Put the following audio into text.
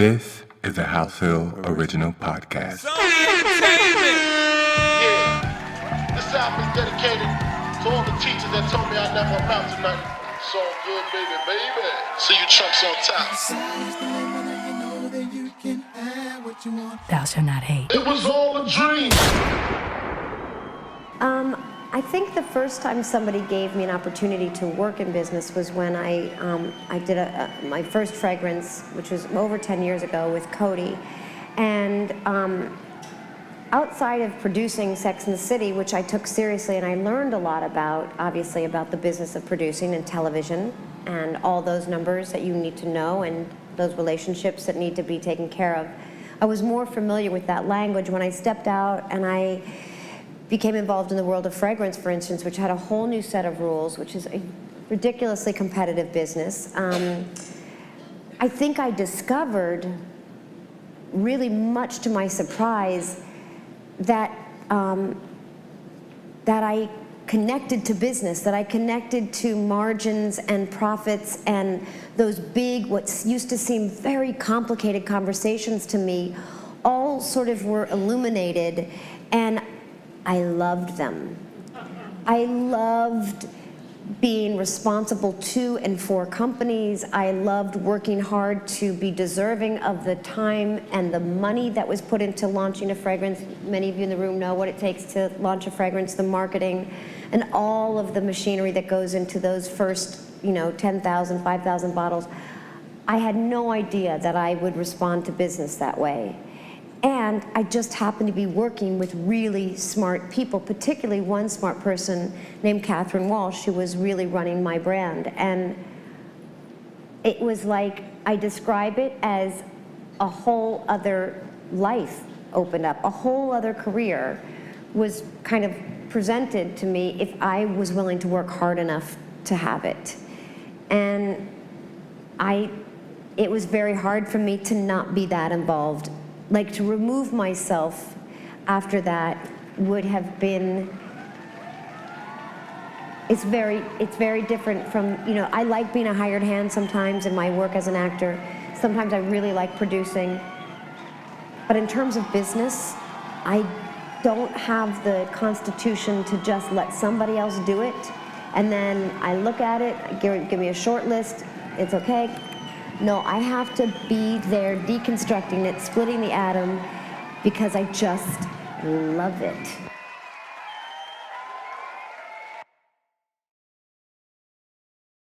This is a HausHill original podcast. Yeah, this album is dedicated to all the teachers that told me I never amount to nothing. It's all good, baby, baby. See you chunks on top. Thou shalt not hate. It was all a dream. I think the first time somebody gave me an opportunity to work in business was when I did my first fragrance, which was over 10 years ago with Cody. And outside of producing Sex and the City, which I took seriously and I learned a lot about, obviously, about the business of producing and television and all those numbers that you need to know and those relationships that need to be taken care of. I was more familiar with that language when I stepped out and I became involved in the world of fragrance, for instance, which had a whole new set of rules, which is a ridiculously competitive business. I think I discovered, really much to my surprise, that I connected to business, that I connected to margins and profits and those big, what used to seem very complicated conversations to me, all sort of were illuminated, and I loved them. I loved being responsible to and for companies. I loved working hard to be deserving of the time and the money that was put into launching a fragrance. Many of you in the room know what it takes to launch a fragrance, the marketing, and all of the machinery that goes into those first, 10,000, 5,000 bottles. I had no idea that I would respond to business that way. And I just happened to be working with really smart people, particularly one smart person named Catherine Walsh, who was really running my brand. And it was like, I describe it as a whole other life opened up, a whole other career was kind of presented to me if I was willing to work hard enough to have it. And it was very hard for me to not be that involved. Like, to remove myself after that would have been, it's very different from, I like being a hired hand sometimes in my work as an actor. Sometimes I really like producing. But in terms of business, I don't have the constitution to just let somebody else do it. And then I look at it, give me a short list, it's okay. No, I have to be there deconstructing it, splitting the atom, because I just love it.